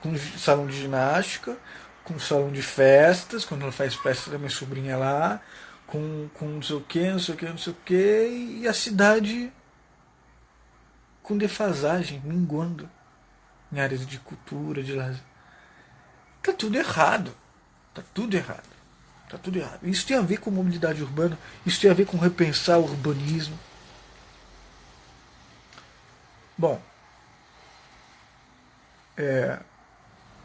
com salão de ginástica, com salão de festas, quando ela faz festa da minha sobrinha lá, com não sei o que, não sei o que, não sei o que, e a cidade com defasagem, minguando em áreas de cultura, de lazer. Tá tudo errado. Tá tudo errado. Tá tudo errado. Isso tem a ver com mobilidade urbana, isso tem a ver com repensar o urbanismo. Bom,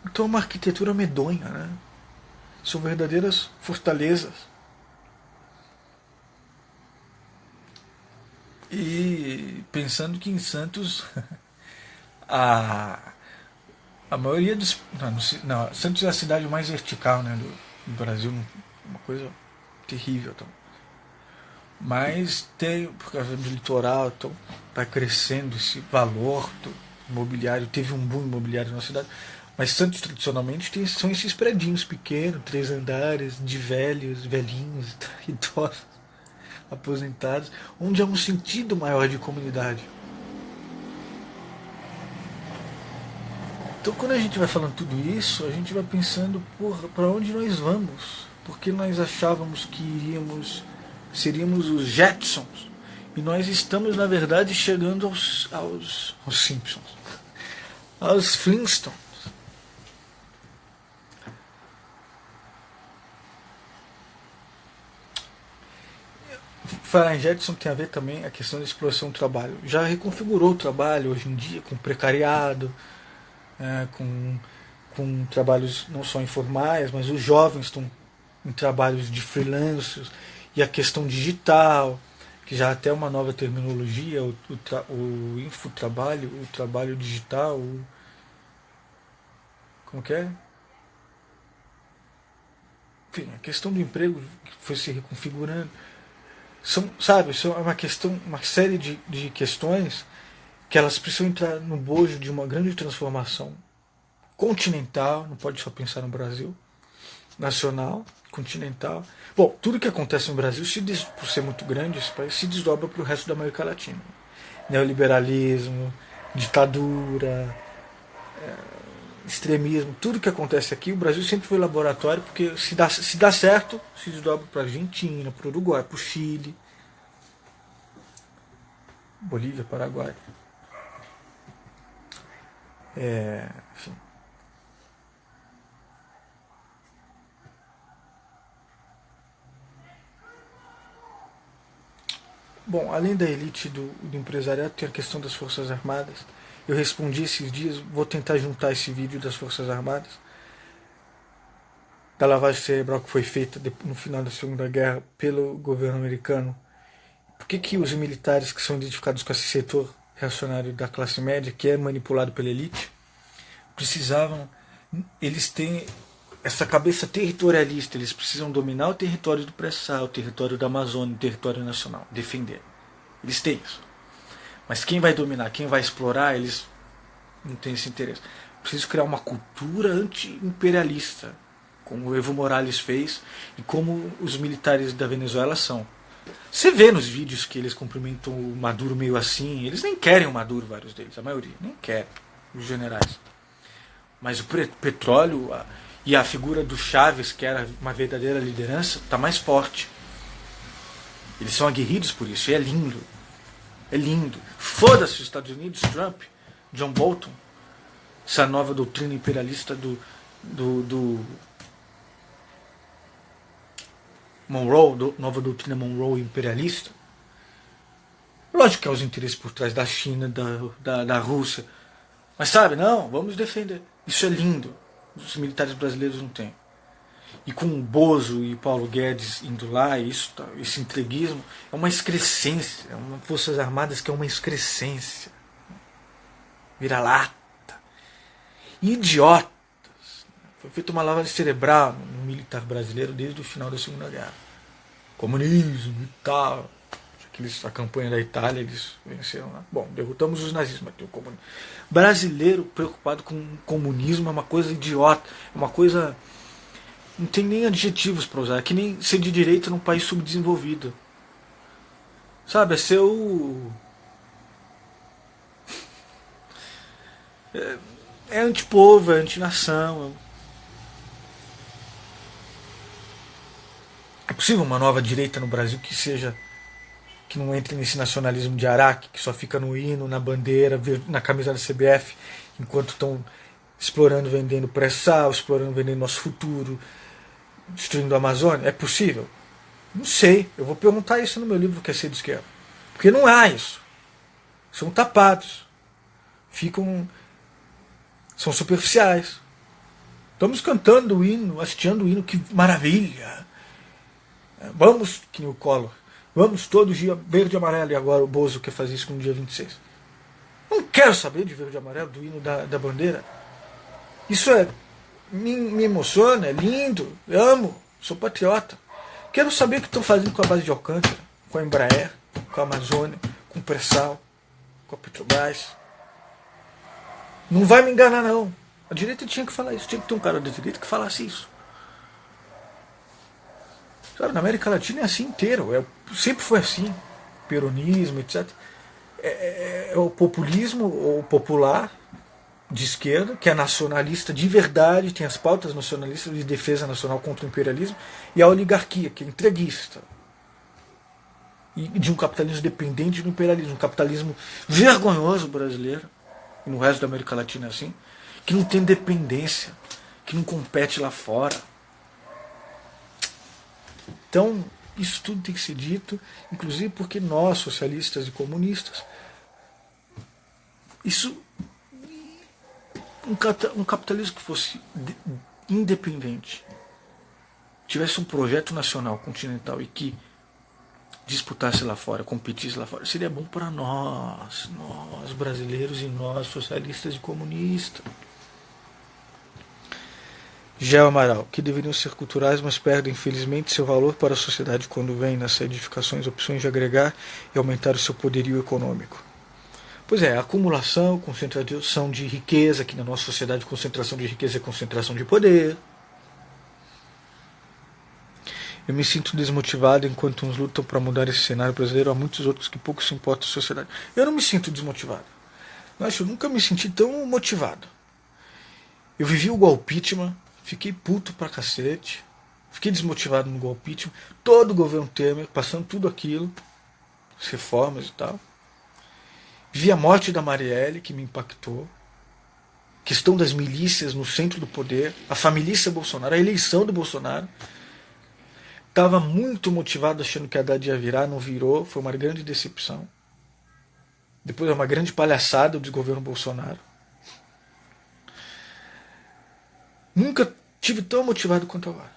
Então é uma arquitetura medonha, né? São verdadeiras fortalezas. E pensando que em Santos a, a maioria dos. Não, Santos é a cidade mais vertical, né, do Brasil, uma coisa terrível. Então. Mas tem, por causa do litoral, então está crescendo esse valor do imobiliário. Teve um boom imobiliário na cidade. Mas Santos, tradicionalmente, são esses predinhos pequenos, 3 andares, de velhos, velhinhos, idosos, aposentados, onde há um sentido maior de comunidade. Então, quando a gente vai falando tudo isso, a gente vai pensando, porra, para onde nós vamos? Porque nós achávamos que seríamos os Jetsons, e nós estamos, na verdade, chegando aos Simpsons, aos Flintstones. Falar em Jetson tem a ver também a questão da exploração do trabalho. Já reconfigurou o trabalho hoje em dia com precariado, com trabalhos não só informais, mas os jovens estão em trabalhos de freelancers, e a questão digital, que já até uma nova terminologia, o infotrabalho, o trabalho digital, como que é? Enfim, a questão do emprego que foi se reconfigurando. Isso é uma questão, uma série de questões que elas precisam entrar no bojo de uma grande transformação continental, não pode só pensar no Brasil, nacional, continental. Bom, tudo que acontece no Brasil, por ser muito grande, esse país se desdobra para o resto da América Latina. Neoliberalismo, ditadura, extremismo, tudo que acontece aqui, o Brasil sempre foi laboratório, porque se dá certo, se desdobra para a Argentina, para o Uruguai, para o Chile, Bolívia, Paraguai. Enfim. Bom, além da elite do empresariado, tem a questão das Forças Armadas. Eu respondi esses dias, vou tentar juntar esse vídeo das Forças Armadas, da lavagem cerebral que foi feita no final da Segunda Guerra pelo governo americano. Por que os militares que são identificados com esse setor reacionário da classe média, que é manipulado pela elite, eles têm essa cabeça territorialista, eles precisam dominar o território do pré-sal, o território da Amazônia, o território nacional, defender. Eles têm isso. Mas quem vai dominar, quem vai explorar, eles não têm esse interesse. Preciso criar uma cultura anti-imperialista, como o Evo Morales fez e como os militares da Venezuela são. Você vê nos vídeos que eles cumprimentam o Maduro meio assim, eles nem querem o Maduro, vários deles, a maioria, nem querem, os generais. Mas o petróleo e a figura do Chávez, que era uma verdadeira liderança, está mais forte. Eles são aguerridos por isso, e é lindo. É lindo. Foda-se os Estados Unidos, Trump, John Bolton, essa nova doutrina imperialista do Monroe, nova doutrina Monroe imperialista. Lógico que há os interesses por trás da China, da Rússia. Mas sabe, não, vamos defender. Isso é lindo. Os militares brasileiros não têm. E com o Bozo e Paulo Guedes indo lá, esse entreguismo é uma excrescência. É uma Forças Armadas que é uma excrescência. Vira-lata. Idiotas. Foi feita uma lavagem cerebral no militar brasileiro desde o final da Segunda Guerra. Comunismo e tal. A campanha da Itália, eles venceram lá. Bom, derrotamos os nazistas, mas tem o comunismo. Brasileiro preocupado com o comunismo é uma coisa idiota. É uma coisa... Não tem nem adjetivos para usar. É que nem ser de direita num país subdesenvolvido. Sabe, é ser o... É antipovo, é antinação. É possível uma nova direita no Brasil que não entre nesse nacionalismo de Araque, que só fica no hino, na bandeira, na camisa da CBF, enquanto estão explorando, vendendo pré-sal, explorando, vendendo nosso futuro, destruindo a Amazônia? É possível? Não sei. Eu vou perguntar isso no meu livro Que é Ser de Esquerda. Porque não há isso. São tapados. Ficam São superficiais. Estamos cantando o hino, hasteando o hino, que maravilha. Vamos, que nem o Collor, vamos todo dia verde e amarelo, e agora o Bozo quer fazer isso no dia 26. Não quero saber de verde e amarelo, do hino da bandeira. Isso me emociona, é lindo, eu amo, sou patriota. Quero saber o que estão fazendo com a base de Alcântara, com a Embraer, com a Amazônia, com o Pré-Sal, com a Petrobras. Não vai me enganar, não. A direita tinha que falar isso, tinha que ter um cara da direita que falasse isso. Sabe, na América Latina é assim inteiro, sempre foi assim. Peronismo, etc. É o populismo, ou popular, de esquerda, que é nacionalista de verdade, tem as pautas nacionalistas de defesa nacional contra o imperialismo, e a oligarquia, que é entreguista. E de um capitalismo dependente do imperialismo, um capitalismo vergonhoso brasileiro, e no resto da América Latina é assim, que não tem dependência, que não compete lá fora. Então, isso tudo tem que ser dito, inclusive porque nós, socialistas e comunistas, um capitalismo que fosse independente, tivesse um projeto nacional, continental, e que disputasse lá fora, competisse lá fora, seria bom para nós brasileiros e nós, socialistas e comunistas. Gel Amaral, que deveriam ser culturais, mas perdem infelizmente seu valor para a sociedade quando vêm nas edificações opções de agregar e aumentar o seu poderio econômico. Pois é, acumulação, concentração de riqueza, que na nossa sociedade concentração de riqueza é concentração de poder. Eu me sinto desmotivado enquanto uns lutam para mudar esse cenário brasileiro, há muitos outros que pouco se importam com a sociedade. Eu não me sinto desmotivado. Eu nunca me senti tão motivado. Eu vivi o golpismo, fiquei puto pra cacete, fiquei desmotivado no golpismo, todo o governo Temer, passando tudo aquilo, as reformas e tal. Vi a morte da Marielle, que me impactou, questão das milícias no centro do poder, a família Bolsonaro, a eleição do Bolsonaro. Estava muito motivado achando que a Haddad ia virar, não virou, foi uma grande decepção. Depois uma grande palhaçada do governo Bolsonaro. Nunca tive tão motivado quanto agora.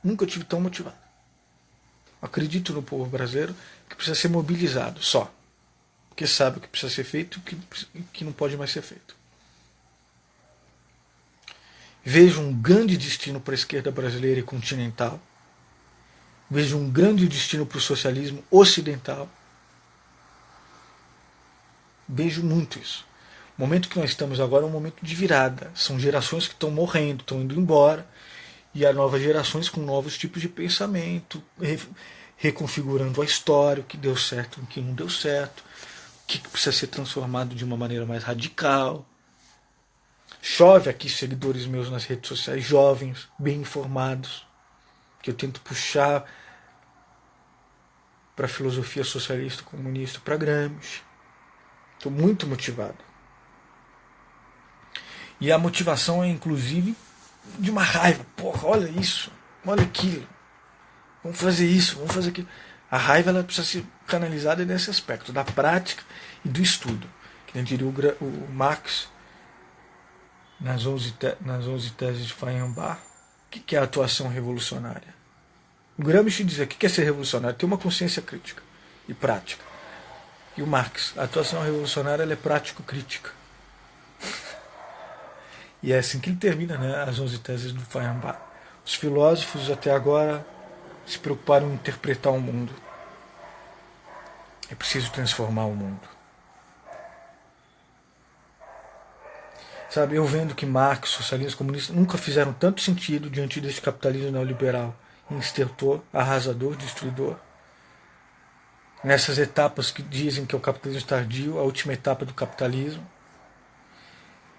Nunca tive tão motivado. Acredito no povo brasileiro, que precisa ser mobilizado só. Porque sabe o que precisa ser feito e o que não pode mais ser feito. Vejo um grande destino para a esquerda brasileira e continental. Vejo um grande destino para o socialismo ocidental. Vejo muito isso. O momento que nós estamos agora é um momento de virada. São gerações que estão morrendo, estão indo embora. E há novas gerações com novos tipos de pensamento, reconfigurando a história, o que deu certo, o que não deu certo, o que precisa ser transformado de uma maneira mais radical. Chove aqui seguidores meus nas redes sociais, jovens, bem informados, que eu tento puxar para a filosofia socialista, comunista, para Gramsci. Estou muito motivado. E a motivação é inclusive de uma raiva. Porra, olha isso, olha aquilo. Vamos fazer isso, vamos fazer aquilo. A raiva ela precisa ser canalizada nesse aspecto, da prática e do estudo. Que diria o Marx nas 11 teses de Feuerbach. O que é a atuação revolucionária? O Gramsci dizia que é ser revolucionário, ter uma consciência crítica e prática. E o Marx, a atuação revolucionária ela é prático-crítica. E é assim que ele termina, né, as 11 teses do Feuerbach. Os filósofos até agora se preocuparam em interpretar o mundo. É preciso transformar o mundo. Sabe, eu vendo que Marx, socialismo, comunista nunca fizeram tanto sentido diante desse capitalismo neoliberal, estertor, arrasador, destruidor. Nessas etapas que dizem que é o capitalismo tardio, a última etapa do capitalismo.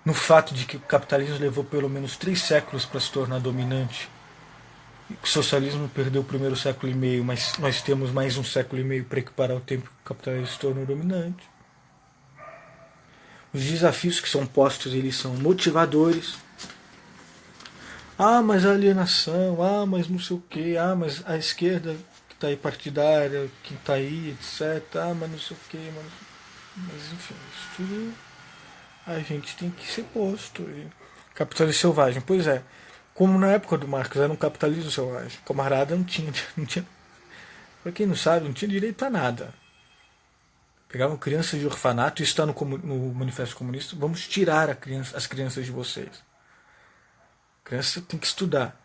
No fato de que o capitalismo levou pelo menos 3 séculos para se tornar dominante. O socialismo perdeu o primeiro século e meio, mas nós temos mais um século e meio para equiparar o tempo que o capitalismo se tornou dominante. Os desafios que são postos, eles são motivadores. Ah, mas a alienação, ah, mas não sei o quê, ah, mas a esquerda que está aí partidária, que está aí, etc. Ah, mas não sei o quê, mas... Mas enfim, isso tudo a gente tem que ser posto. Capitalismo selvagem, pois é. Como na época do Marx era um capitalismo selvagem. O camarada não tinha, não tinha. Pra quem não sabe, não tinha direito a nada. Pegavam crianças de orfanato, isso está no Manifesto Comunista. Vamos tirar as crianças de vocês. A criança tem que estudar.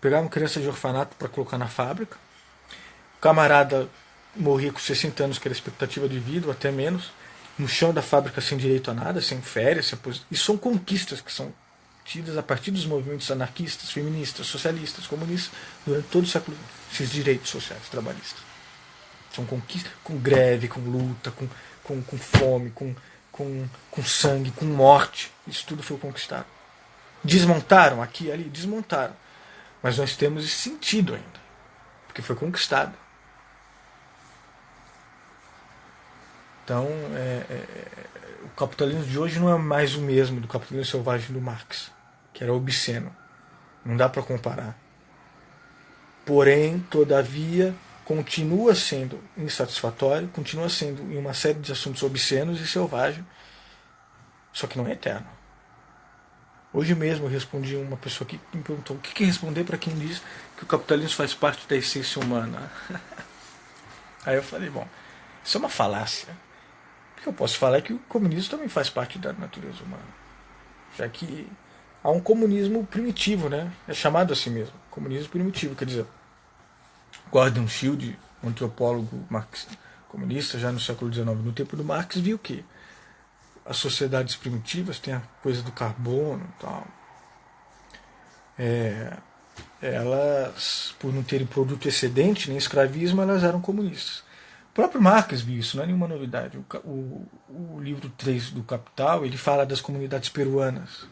Pegavam crianças de orfanato para colocar na fábrica. O camarada morria com 60 anos, que era a expectativa de vida, ou até menos. No chão da fábrica sem direito a nada, sem férias, sem aposentadoria. E são conquistas que são tidas a partir dos movimentos anarquistas, feministas, socialistas, comunistas, durante todo o século XX. Esses direitos sociais, trabalhistas. São conquistas com greve, com luta, com fome, com sangue, com morte. Isso tudo foi conquistado. Desmontaram aqui e ali? Desmontaram. Mas nós temos esse sentido ainda. Porque foi conquistado. Então, o capitalismo de hoje não é mais o mesmo do capitalismo selvagem do Marx, que era obsceno. Não dá para comparar. Porém, todavia, continua sendo insatisfatório, continua sendo em uma série de assuntos obscenos e selvagens, só que não é eterno. Hoje mesmo eu respondi a uma pessoa que me perguntou o que responder para quem diz que o capitalismo faz parte da essência humana. Aí eu falei, bom, isso é uma falácia. O que eu posso falar é que o comunismo também faz parte da natureza humana. Já que há um comunismo primitivo, né? É chamado assim mesmo, comunismo primitivo, quer dizer, Gordon Schild, um antropólogo comunista, já no século XIX, no tempo do Marx, viu que as sociedades primitivas têm a coisa do carbono e tal. Elas, por não terem produto excedente, nem escravismo, elas eram comunistas. O próprio Marx viu isso, não é nenhuma novidade. O livro 3 do Capital, ele fala das comunidades peruanas.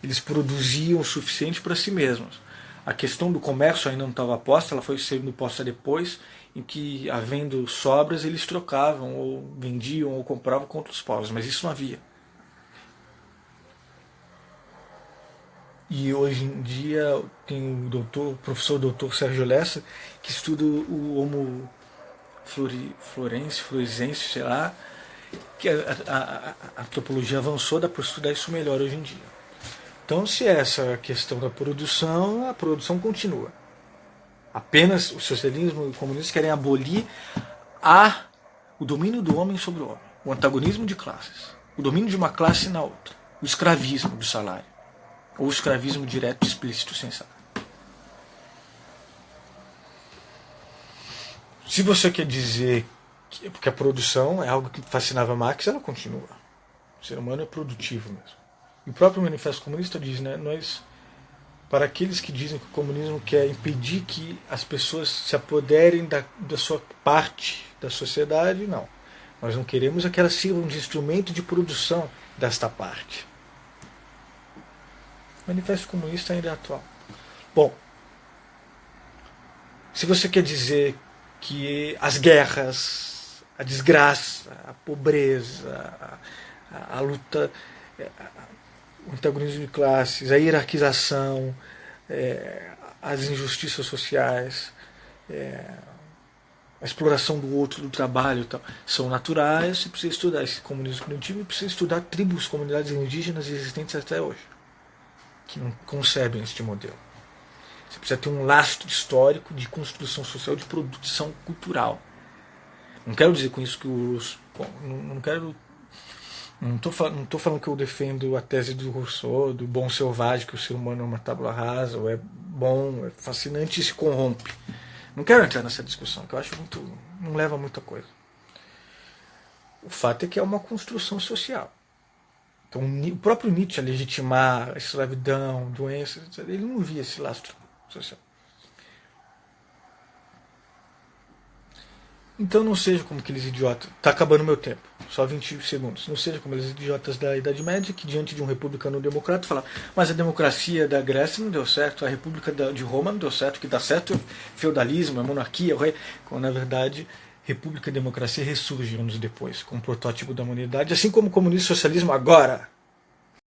Eles produziam o suficiente para si mesmos. A questão do comércio ainda não estava posta, ela foi sendo posta depois, em que, havendo sobras, eles trocavam, ou vendiam, ou compravam contra os povos, mas isso não havia. E hoje em dia tem o professor doutor Sérgio Lessa, que estuda o Homo florense, sei lá, que a antropologia avançou, dá para estudar isso melhor hoje em dia. Então, se essa é a questão da produção, a produção continua. Apenas o socialismo e o comunismo querem abolir o domínio do homem sobre o homem, o antagonismo de classes, o domínio de uma classe na outra, o escravismo do salário, ou o escravismo direto e explícito sem salário. Se você quer dizer que porque a produção é algo que fascinava Marx, ela continua. O ser humano é produtivo mesmo. E o próprio Manifesto Comunista diz, né, para aqueles que dizem que o comunismo quer impedir que as pessoas se apoderem da sua parte da sociedade, não. Nós não queremos que elas sirvam de instrumento de produção desta parte. O Manifesto Comunista ainda é atual. Bom, se você quer dizer que as guerras, a desgraça, a pobreza, a luta, o antagonismo de classes, a hierarquização, as injustiças sociais, a exploração do outro, do trabalho e tal, são naturais. Você precisa estudar esse comunismo primitivo e precisa estudar tribos, comunidades indígenas existentes até hoje, que não concebem este modelo. Você precisa ter um lastro histórico de construção social, de produção cultural. Não quero dizer com isso que os... Não quero... Não estou falando que eu defendo a tese do Rousseau, do bom selvagem, que o ser humano é uma tábua rasa, ou é bom, é fascinante e se corrompe. Não quero entrar nessa discussão, que eu acho muito... não leva a muita coisa. O fato é que é uma construção social. Então, o próprio Nietzsche, a legitimar a escravidão, doenças, ele não via esse lastro social. Então não seja como aqueles idiotas. Está acabando meu tempo, só 20 segundos. Não seja como aqueles idiotas da Idade Média que diante de um republicano democrata falavam: mas a democracia da Grécia não deu certo, a república de Roma não deu certo, o que dá certo é o feudalismo, a monarquia, o rei. Quando na verdade república e democracia ressurgem anos depois como protótipo da humanidade, assim como o comunismo e o socialismo agora.